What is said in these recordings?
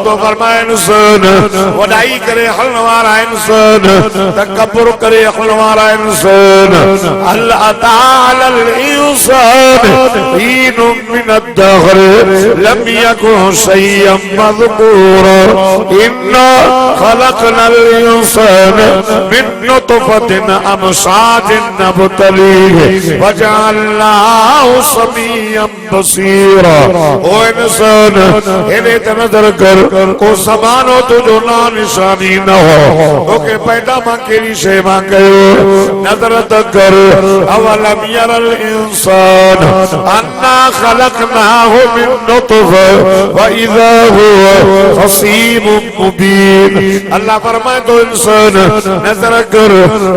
तो फरमाए इंसान वडाई करे हलन वाला इंसान तकब्बुर करे हलन वाला इंसान अल्लाह ताला इंसान हीन मिन अद-दहर लम यकुन शय्यन मज़कूरा इन्ना खलक़नल इंसान मिन नुतफतिन अमशाजिन नब्तलीहि वजअलनाहु समीअन बसीरा। ओ इंसान इन्हें नजर कर को समानो तुझो ना निशानी न हो ओके पैदा मां केरी शे मां कयो नजर तक कर अवलम यरल इंसान अन्ना खलकनाहु मिन नुतफा व इज़ा हुवा खसीमुम मुबीन। अल्लाह फरमाए तो इंसान नजर कर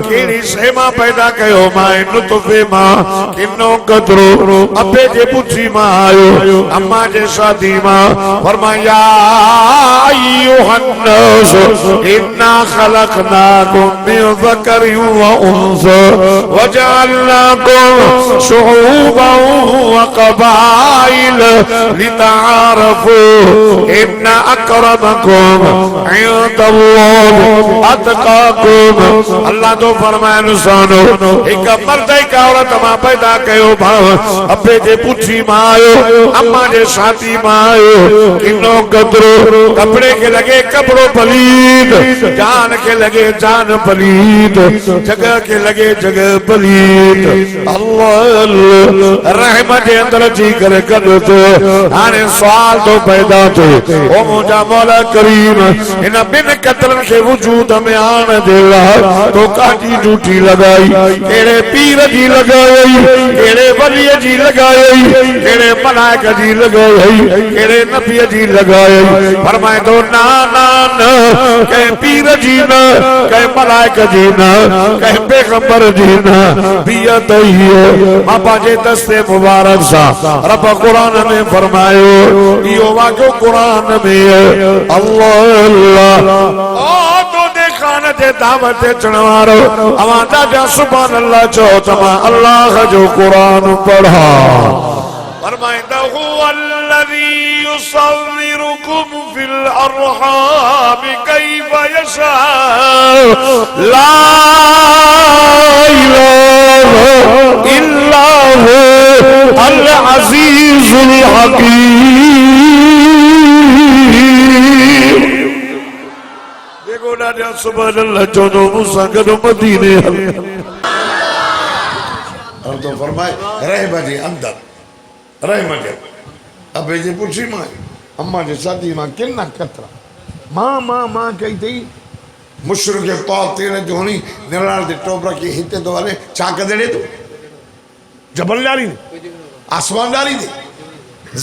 केरी शे मां पैदा कयो मां नुतफे मां किनो कतरो अबे जे पुछी मां आयो अम्मा जे शादी मां फरमाया अय्युहन्नास इन्ना खलकनाकुम मिन ज़करिन व उन्सा वजअलनाकुम शुऊबन व क़बाइल लितआरफू इन्ना अक्रमकुम इंदल्लाहि अतकाकुम। अल्लाह तो फरमाए इंसानो एक मर्द एक औरत मां पैदा कयो भाव अबे जे पुछी मां आयो अम्मा जे शादी मां आयो किनो कतरो कपड़े के लगे कपड़ो पलीद जान के लगे जान पलीद जगह के लगे जगह पलीद। अल्लाह रहमत जे अंदर जी करे कद तो हाने सवाल तो पैदा थे ओ मुझा मौला करीम इन बिन कतरन के वजूद में आन देला तो काजी झूठी लगाई केड़े पीर जी लगाई केड़े वली जी लगाई केड़े मलाइक जी लगाई केड़े नबी जी लगाई। फरमाए तो ना ना ना कह पीर जी ना कह मलाइक जी ना कह पैगंबर जी ना बियत ही बाबा जे दस्ते मुबारक सा रब कुरान में फरमायो यो वाक्यो कुरान में अल्लाह अल्लाह ओ तो देखा न ते दावत चणवारो अवादा जा सुभान अल्लाह चो तमा अल्लाह जो कुरान पढ़ा। फरमाइंदा हुवल्लज़ी युसव्विरुकुम फिल अर्हाम कैफ यशा ला इलाहा इल्ला हु अल अज़ीज़ुल हकीम। देखो ना सुभान अल्लाह चोदो मूसा गदो मदीने और तो फरमाए रह बजे अंदर रह मजे अबे जे पुछी मां अम्मा जे शादी मां किन्ना कतरा मां मां मां कही थी मुशरिक के तौर तेरे जोनी निराल दे टोबरा की हिते तो वाले छा कदड़े तू जबल डाली ने आसमान डाली ने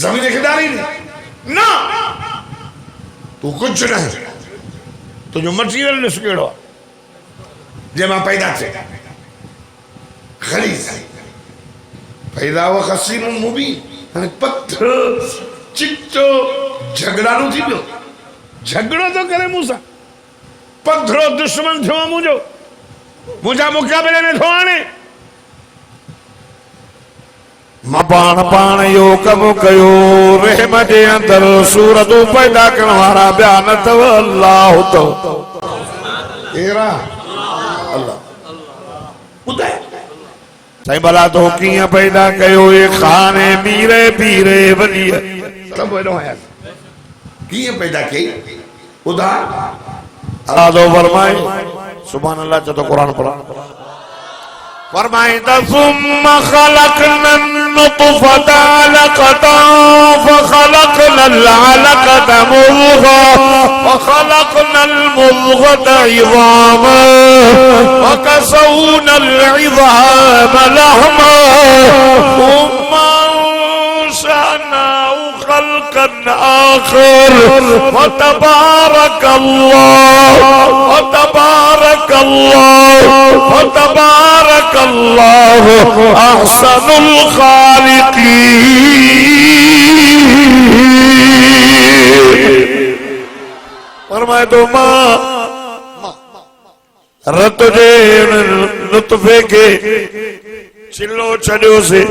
जमीन के डाली ने ना तू कुछ नहीं तो जो मटीरियल ने सुकेड़ो जे मां पैदा थे खलीज पैदा हुआ खसीम मुबीन पत्थर चिट्टो झगड़ा नु थी पियो झगड़ो तो करे मूसा पत्थरो दुश्मन थियो मुझो मुझा मुकाबले में थो आने मां पाण पाण यो कम कयो रहमत जे अंदर सूरत पैदा करण वारा बयान तव अल्लाह तो तेरा अल्लाह बुधाए साईं भला तो किया पैदा कयो ये खाने मीरे पीरे वली सब वेनो है किया पैदा की खुदा अल्लाह तो फरमाए सुभान अल्लाह जो तो कुरान पढ़ा फरमाए सुम्मा खलकनन नुतफता अलक़तन फखलकनल अलक़ता मुज़ग़ा फखलकनल मुज़ग़ता इज़ामा फकसौनल इज़ामा लहमा सुम्मा अंशअनाहु खल्क़न आख़र फतबारकल्लाहु अहसनुल खालिक़ीन। फरमाए तो मां रत जे लुत्फे के चिल्लो छड़ियो से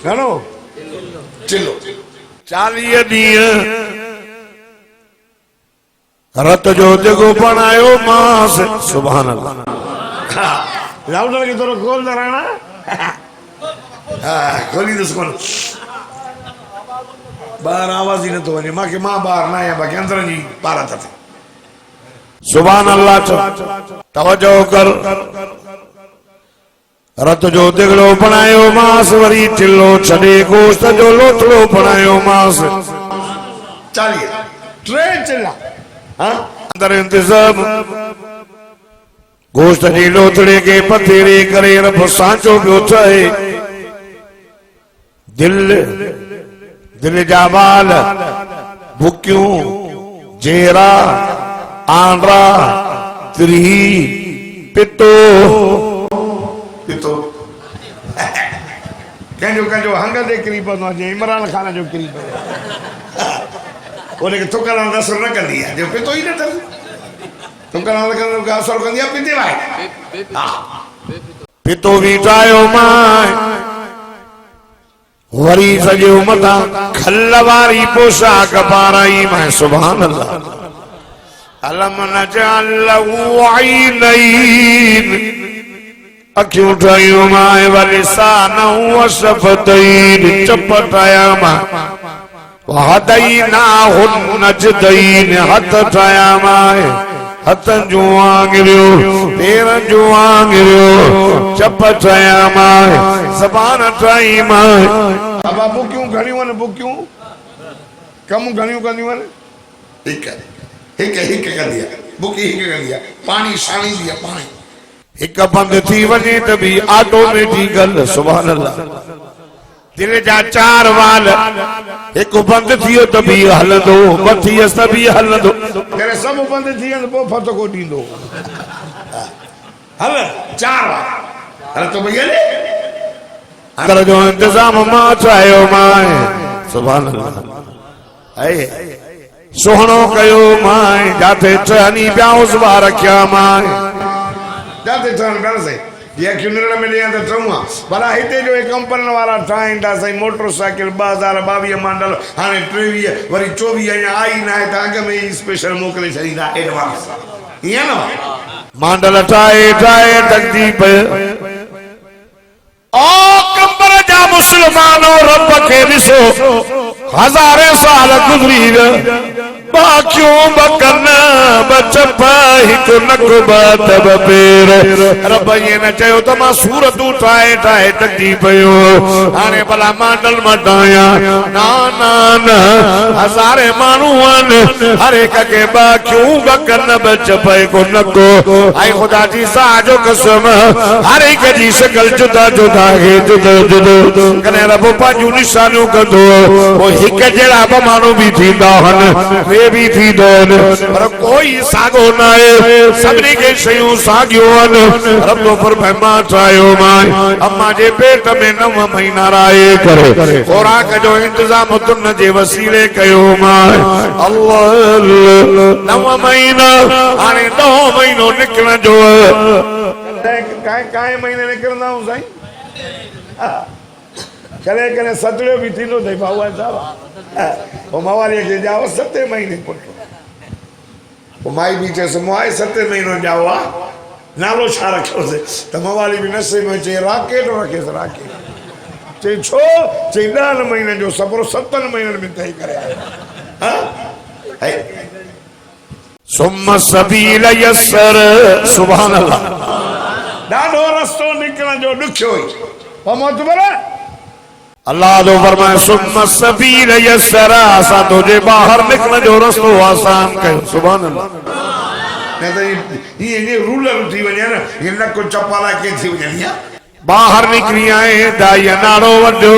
घणो चिल्लो 40 ॾींहं रत जो दिगो बनायो मास सुभान अल्लाह लाउडर की तरह खोल दे राणा खोली दस कोन बाहर आवाज ही न तो वने मां के मां बाहर ना है बाकी अंदर जी बाहर था सुभान अल्लाह तवज्जो कर रत जो दिगड़ो बनायो मास वरी चिल्लो छड़े गोश्त जो लोथड़ो बनायो मास चलिए ट्रेन चला हां अंदर इंतजाम गोश्त जी लोथड़े के पथेरे करे रब सांचो पियो थे दिल जा बाल भुक्यूं जेरा आंड्रा त्री पितो पितो कंजो हंग दे करीब पवंदो आहे इमरान खान जो करीब ओने के थुकण असर न कंदी आहे जो पितो ई न अथसि थुकण असर कंदी आहे पिते भाई पितो भी ठाहियो मां वरी सॼो मथां खल वारी पोशाक पाराई मां सुभान अल्लाह अलम नजअल लहू ऐनैन अखियूं ठाहियूं मां वलिसान व शफ़तैन चप ठाहिया मां वहदैनाहु नजदैन हथ ठाहिया मां हथन जो आंगरियो पेरन जो आंगरियो चप ठाहिया मां ज़बान ठाही मां अब बुकियूं घणियूं आहिनि बुकियूं कम घणियूं कंदियूं आहिनि हिक कंदी आहे बुकी हिक कंदी आहे पाणी छाणींदी आहे पाणी एक बंद थी वने त भी ऑटोमेटिक गल सुभान अल्लाह दिल जा चार वाल एक बंद थियो त भी हलंदो बथियस त भी हलंदो करे सब बंद थी वने पोइ फतो को ॾींदो हल चार वाल हल तो भैया ले अंदर जो इंतजाम मां ठाहियो मां सुभान अल्लाह ऐ सोहणो कयो मां जाते चहनी ब्याउस बा रखिया मां जाते ठहन कर से ये क्यूनर में लिया तो चऊं भला हिते जो कंपनी वाला ठाहींदा सही मोटरसाइकिल 2022 मॉडल हाने 23 वरी 24 या आई ना है त अग में स्पेशल मोकले छडींदा एडवांस ये ना मॉडल ठाहे तकदी पे ओ कंबर जा मुसलमानो रब के ॾिसो हज़ारे साल गुज़री बाकियों बकन बचप हिक नक बतब पेर रब ये न चयो त मां सूरतूं ठाहे तकदी पयो हाणे भला मॉडल मटाया ना ना ना हज़ारे माण्हू आहिनि हर एक के बाकियों बकन बचप हिक नक ऐं ख़ुदा जी साजो कसम हर एक जी शकल जुदा जुदा है जुदा जुदा कने रब पंहिंजूं निशानियूं कंदो पोइ हिक जहिड़ा ॿ माण्हू बि थींदा आहिनि वे भी थींदो आहिनि पर कोई साॻियो न आहे सभिनी खे शयूं साॻियूं आहिनि रब फरमाए मां ठाहियो मां अम्मा जे पेट में 9 महीना रहे करे खुराक जो इंतजाम तुन जे वसीले कयो मां अल्लाह 9 महीना हाणे 9 महीनो निकिरण जो काए महीने निकिरंदा हूं साईं कॾहिं कॾहिं सतड़ियो बि थींदो अथई भाऊ साहब पोइ मवालीअ खे ॼाओ 7 महीने पुटु पोइ माई बि चयसि मूं आहे 7 महीनो ॼाओ आहे नालो छा रखियोसीं त मवाली बि नसे में चई राकेट रखेसि राकेट चई छो चई 10 महीननि जो सफ़र 7 महीननि में तय करे आयो सुम्म सबील यस्सर सुभान अल्लाह ॾाढो रस्तो निकिरण जो ॾुखियो हुई पोइ मोतबर अल्लाह जो फरमाए सुम्म सबील यस्सर असां तुंहिंजे ॿाहिरि निकिरण जो रस्तो आसान कयो सुभान अल्लाह न त ये रूलर थी वञे न ये न को चपाला के थी वञे ॿाहिरि निकिरी आए दाईअ नारो वॾो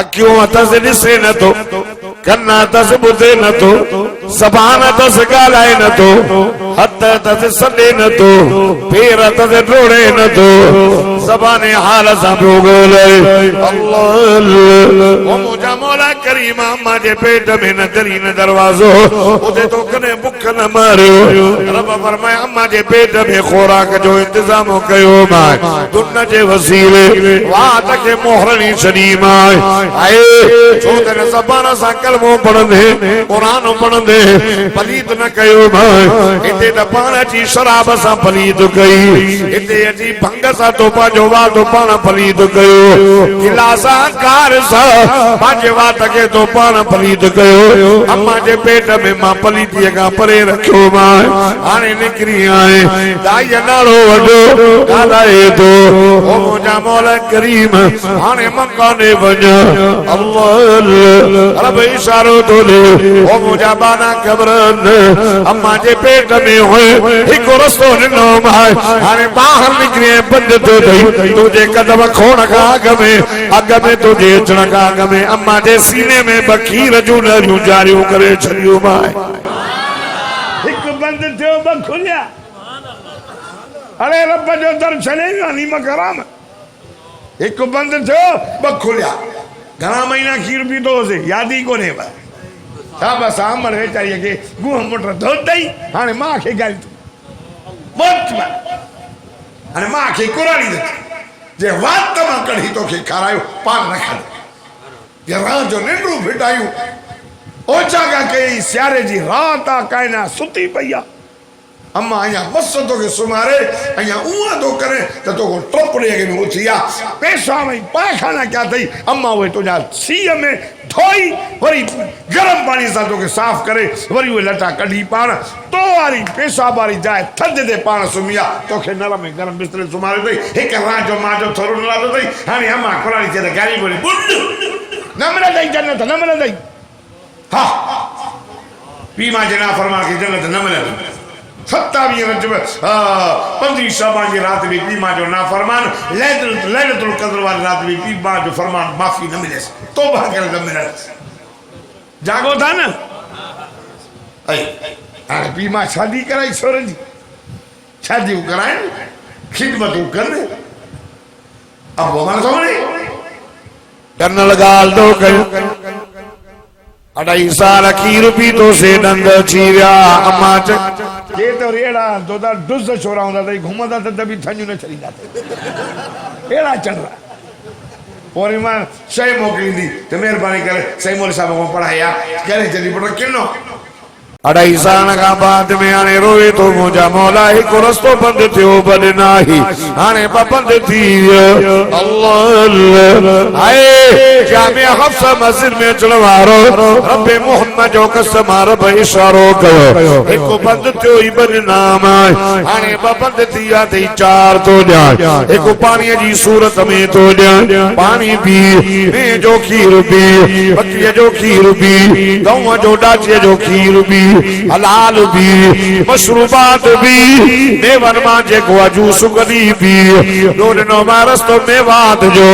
अखियूं अथसि ॾिसे नथो कन अथसि ॿुधे नथो ज़बान अथसि ॻाल्हाए नथो हथ ते सॾे न थो पेर ते डोड़े न थो ज़बाने हाल सां पियो ॻोल्हे अल्लाह ओ मुंहिंजा मौला करीम अम्मा जे पेट में न दरी न दरवाज़ो उते तो कॾहिं बुख न मारियो रब फरमाए अम्मा जे पेट में खुराक जो इंतजाम कयो मां दुन जे वसीले वात के मोहरणी छॾी मां आए छो त ज़बान सां कलमो पढ़ंदे क़ुरान पढ़ंदे पलीत न कयो मां हिते त पाण अची शराब सां पलीत कई हिते अची भंग सां तो पंहिंजो वात पाण पलीत कयो गिलासा कार सां पंहिंजे वात खे तो पाण पलीत कयो अम्मा जे पेट में मां पलीतीअ खां परे रखियो मां हाणे निकिरी आए दाई नालो वॾो ॻाल्हाए थो ओ मुंहिंजा मौला करीम हाणे मकाने वञ अल्लाह रब इशारो तो ले ओ मुंहिंजा बाना ख़बरनि अम्मा जे पेट में हुए हिकु रस्तो ॾिनो मां हाणे ॿाहिरि निकिरी बंदि थो थिए तुंहिंजे कदम खोण खां अॻ में तुंहिंजे अचण खां अॻ में अम्मा जे सीने में बखीर जूं लहरियूं जारियूं करे छॾियूं मां हिकु बंदि थियो ॿ खुलिया अरे रब जो दर छॾे नीम कराम हिकु बंदि थियो ॿ खुलिया घणा महीना खीर पीतो हुओसीं यादि ई कोन्हे छा बसि आमर वेचारीअ खे गुह मुट धोतई हाणे मां खे ॻाल्हि हाणे मां खे कुराड़ी नथी जे वात मां कढी तोखे खारायो पान न खाधो जे रात जो निंडूं फिटायूं ओचागा कई सियारे जी रात आ कायना सुती पई आहे अम्मा अञा मस तोखे सुम्हारे अञा उहा थो करे त तोखे टोपड़े में उथी आहे पेशाब ऐं पायखाना कया अथई अम्मा उहे तुंहिंजा सीअ में धोई वरी गरम पाणी सां तोखे साफ़ करे वरी उहे लटा कढी पाण तो वारी पेशाब वारी जाइ थधि ते पाण सुम्ही आहे तोखे नल में गरम बिस्तरे सुम्हारे अथई हिकु रात जो मां जो थोरो न लाथो अथई हाणे अम्मा कुराड़ी थिए त गाली ॿोली न मिलंदई जन्नत न मिलंदई हा पीउ मां जे नाफ़रमान खे जन्नत न मिलंदी 27 रजब 15 शाबान की रात भी पी मां जो नाफरमान लैलतुल कद्र वाली रात भी पी मां जो फरमान माफी न मिले तौबा करे न मिले जागो था न अरे पी मां शादी कराई छोर जी शादी कराए खिदमत कर अब वो मन सोने करने लगा दो कयो 2.5 साल खीर पीतो से दंद अची विया अम्मा ये तो रेड़ा तो दा डुस छोरा हुंदा तई घुमंदा त तभी थंजू न छड़ींदा एड़ा चल रहा और मां सही मोकलींदी ते मेहरबानी करे सही मौलवी साहब को पढ़ाया करे जल्दी पढ़ो किनो 2.5 साल का बाद में हाणे रोए तो मुंहिंजा मौला हिकु रस्तो बंदि थियो बंदि नाही हाणे बंदि थी वियो अल्लाह हाय जामिया हफ्सा मस्जिद में अचण वारो रब मोहम्मद जो कसम रब इशारो कयो हिकु बंदि थियो ई बंदि नाम हाणे बंदि थी विया अथई 4 तो ॾियां हिकु पाणीअ जी सूरत में तो ॾियां पाणी पी मेह जो खीर पी बकरीअ जो खीर पी गऊं जो डाचीअ जो खीर पी हलाल भी मशरूबात भी मेवन मां जेको जूस कढी पी ॾोॾनो मां रस्तो मेवात जो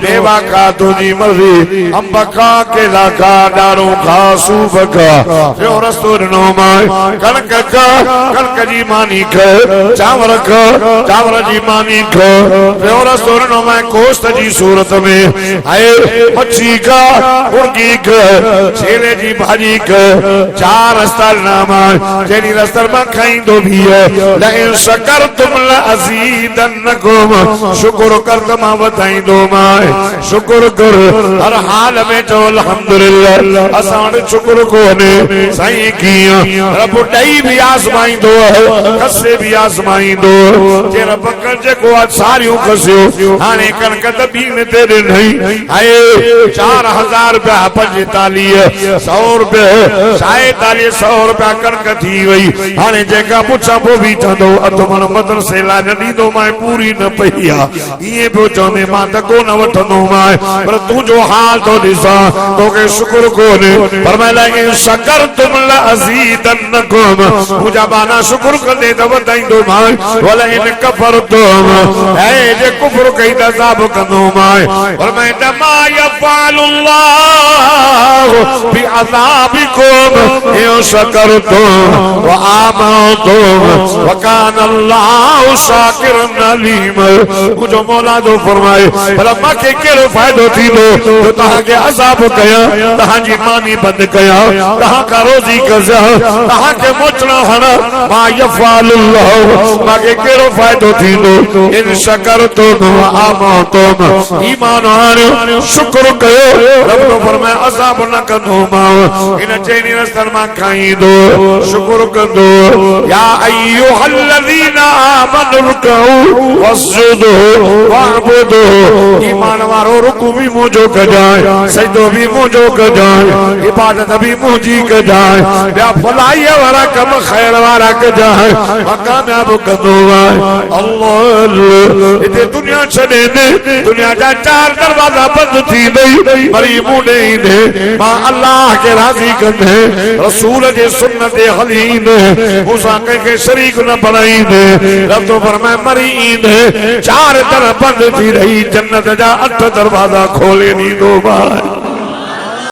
मेवा खा तुंहिंजी मर्ज़ी अंब खा केला खा ॾाढ़ो खा सूफ खा ॿियो रस्तो ॾिनो मां कणक खा कणक जी मानी ख चांवर ख चांवर जी मानी ख ॿियो रस्तो ॾिनो मां गोश्त जी सूरत में आहे मच्छी खा मुर्गी ख छेले जी भाॼी ख 4 रस्ता नामा जेनी रस्तर में खाइंदो भी है लइन शकरतुम लअज़ीदन्नकुम शुक्र कर त मां वधाइंदो मां शुक्र कर हर हाल में चओ अल्हम्दुलिल्लाह असां वटि शुक्र कोने साईं कीअं रब ॾई भी आज़माईंदो कसे भी आज़माईंदो जे रब जेको सारियूं कसियो हाणे कणक त बीन ते ॾिनई हाय 4000 रुपया 45 100 रुपया 47 100 रुपया कणक थी वही हाणे जेका पुछा पोइ भी चवंदो अधु मन मदरसे लाइ न ॾींदो मां पूरी न पई आहे ईअं पियो चवंदे मां त कोन वठंदो मां पर तुंहिंजो हाल थो ॾिसां तोखे शुक्र कोन्हे फरमाइला इन शकरतुम लअज़ीदन्नकुम मुंहिंजा बाना शुक्र कंदे त वधाईंदो मां वला इन कफरतुम ऐ जे कुफ्र कई त अज़ाब कंदो मां फरमाइंदा मा यफ़अलुल्लाहु बिअज़ाबिकुम शकरतुम व आमनतुम व कान अल्लाहु शाकिरन अलीम। मुझो मौला जो फरमाए भला मांखे कहिड़ो फ़ाइदो थींदो जो तव्हांखे अज़ाब कया, तव्हांजी मानी बंदि कया, तव्हां खां रोज़ी कज़ा, तव्हांखे मोचणा हणा, मा यफ़अलुल्लाह मांखे कहिड़ो फ़ाइदो थींदो इन शकरतुम व आमनतुम। ईमान आणियो, शुक्र कयो, रब तो फरमाए अज़ाब न कंदोमांव, इन चइनी रस्तनि मां खाईंदो, शुक्र कंदो। या अय्युहल्लज़ीना आमनु रुकऊ वस्जुदू वअबुदू। ईमान वारो रुकू भी मुझो कजाए, सजदो भी मुझो कजाए, इबादत भी मुझी कजाए, या भलाई वारा कम खैर वारा कजाए, कामयाब कंदो आहे अल्लाह। इते दुनिया छॾे दे, दुनिया जा चार दरवाजा बंद थी वई, वरी मूं ॾे ईंदे, मां अल्लाह खे राज़ी कंदे, रसूल जे सुन्नत ते हली ईंदे, मूंसां कंहिंखे शरीक न बणाईंदे, रब तो फरमाए मरी ईंदे, चार दर बंद थी रही, जन्नत जा 8 दरवाजा खोले ॾींदो।